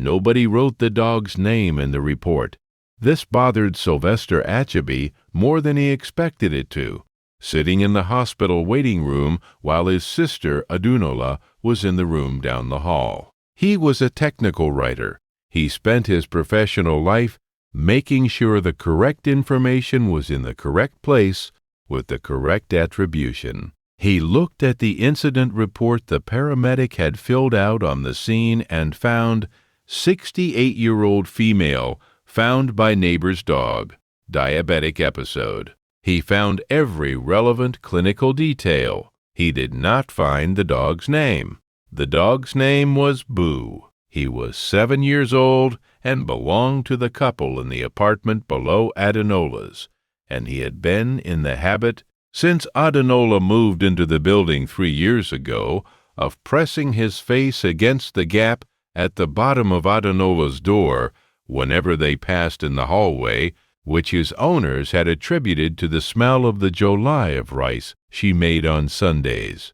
Nobody wrote the dog's name in the report. This bothered Sylvester Atcheby more than he expected it to, sitting in the hospital waiting room while his sister Adunola was in the room down the hall. He was a technical writer. He spent his professional life making sure the correct information was in the correct place with the correct attribution. He looked at the incident report the paramedic had filled out on the scene and found 68-year-old female found by neighbor's dog, diabetic episode. He found every relevant clinical detail. He did not find the dog's name. The dog's name was Boo. He was 7 years old and belonged to the couple in the apartment below Adinola's, and he had been in the habit, since Adinola moved into the building 3 years ago, of pressing his face against the gap at the bottom of Adinola's door whenever they passed in the hallway, which his owners had attributed to the smell of the jolai of rice she made on Sundays.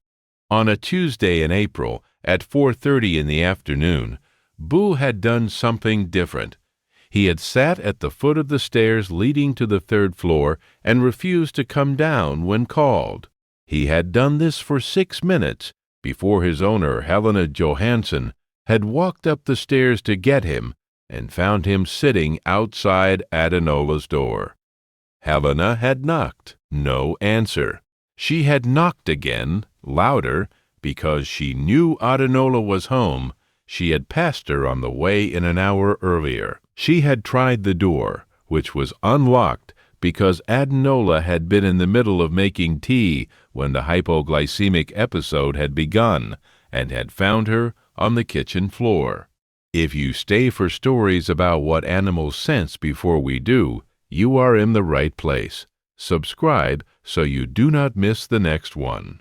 On a Tuesday in April, at 4:30 in the afternoon, Boo had done something different. He had sat at the foot of the stairs leading to the third floor and refused to come down when called. He had done this for 6 minutes before his owner, Helena Johansson, had walked up the stairs to get him and found him sitting outside Adinola's door. Helena had knocked. No answer. She had knocked again, louder, because she knew Adinola was home. She had passed her on the way in an hour earlier. She had tried the door, which was unlocked because Adinola had been in the middle of making tea when the hypoglycemic episode had begun, and had found her on the kitchen floor. If you stay for stories about what animals sense before we do, you are in the right place. Subscribe so you do not miss the next one.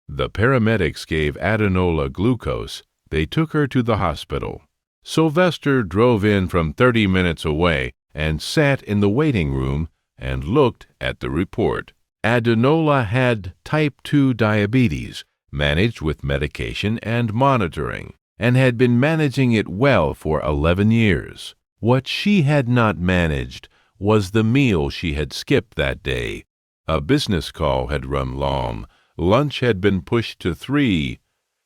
The paramedics gave Adinola glucose. They took her to the hospital. Sylvester drove in from 30 minutes away and sat in the waiting room and looked at the report. Adinola had type 2 diabetes, managed with medication and monitoring, and had been managing it well for 11 years. What she had not managed was the meal she had skipped that day. A business call had run long. Lunch had been pushed to 3.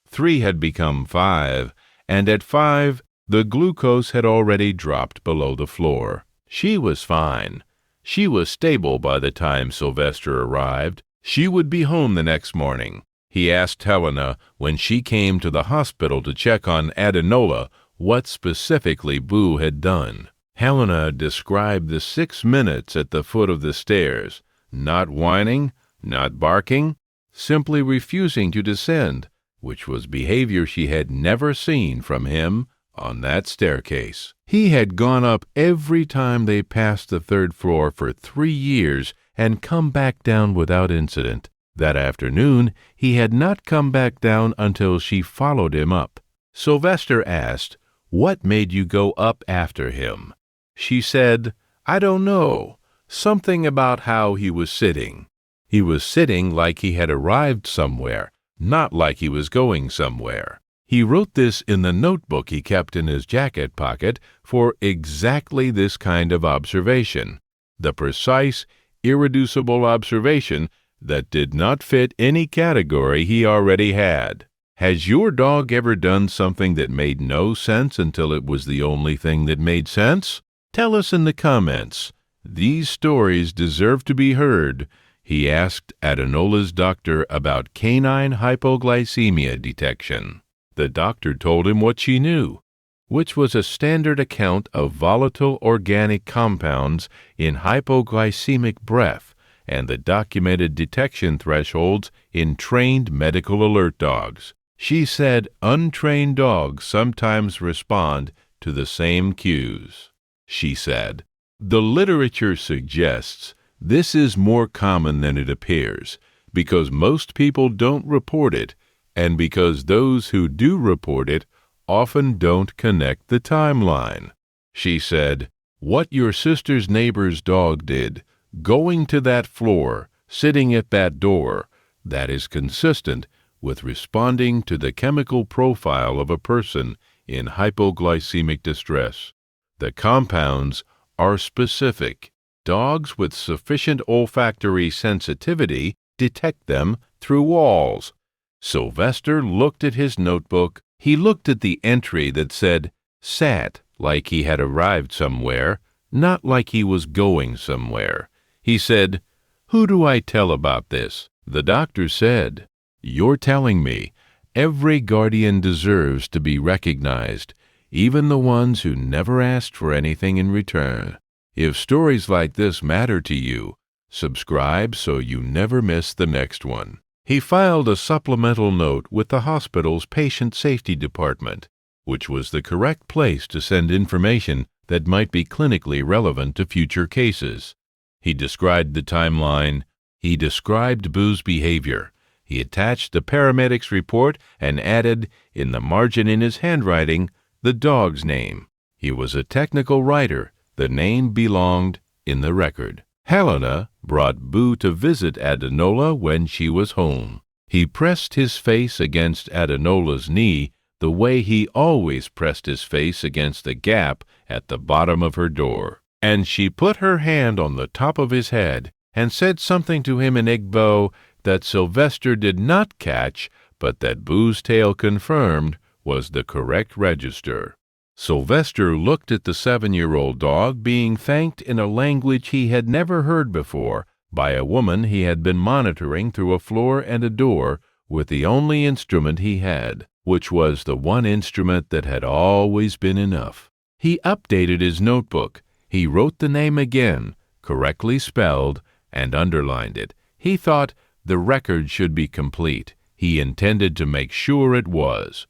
3 had become 5, and at 5, the glucose had already dropped below the floor. She was fine. She was stable by the time Sylvester arrived. She would be home the next morning. He asked Helena when she came to the hospital to check on Adinola what specifically Boo had done. Helena described the 6 minutes at the foot of the stairs, not whining, not barking, simply refusing to descend, which was behavior she had never seen from him on that staircase. He had gone up every time they passed the third floor for 3 years and come back down without incident. That afternoon, he had not come back down until she followed him up. Sylvester asked, "What made you go up after him?" She said, "I don't know. Something about how he was sitting. He was sitting like he had arrived somewhere, not like he was going somewhere." He wrote this in the notebook he kept in his jacket pocket for exactly this kind of observation, the precise, irreducible observation that did not fit any category he already had. Has your dog ever done something that made no sense until it was the only thing that made sense? Tell us in the comments. These stories deserve to be heard. He asked Adinola's doctor about canine hypoglycemia detection. The doctor told him what she knew, which was a standard account of volatile organic compounds in hypoglycemic breath and the documented detection thresholds in trained medical alert dogs. She said untrained dogs sometimes respond to the same cues. She said, "The literature suggests this is more common than it appears because most people don't report it, and because those who do report it often don't connect the timeline." She said, "What your sister's neighbor's dog did, going to that floor, sitting at that door, that is consistent with responding to the chemical profile of a person in hypoglycemic distress. The compounds are specific. Dogs with sufficient olfactory sensitivity detect them through walls. Sylvester looked at his notebook. He looked at the entry that said, "Sat," like he had arrived somewhere, not like he was going somewhere. He said, "Who do I tell about this?" The doctor said, "You're telling me. Every guardian deserves to be recognized, even the ones who never asked for anything in return. If stories like this matter to you, subscribe so you never miss the next one." He filed a supplemental note with the hospital's patient safety department, which was the correct place to send information that might be clinically relevant to future cases. He described the timeline. He described Boo's behavior. He attached the paramedics' report and added, in the margin in his handwriting, the dog's name. He was a technical writer. The name belonged in the record. Helena brought Boo to visit Adenola when she was home. He pressed his face against Adenola's knee the way he always pressed his face against the gap at the bottom of her door. And she put her hand on the top of his head and said something to him in Igbo that Sylvester did not catch, but that Boo's tale confirmed was the correct register. Sylvester looked at the 7-year-old dog being thanked in a language he had never heard before by a woman he had been monitoring through a floor and a door with the only instrument he had, which was the one instrument that had always been enough. He updated his notebook. He wrote the name again, correctly spelled, and underlined it. He thought the record should be complete. He intended to make sure it was.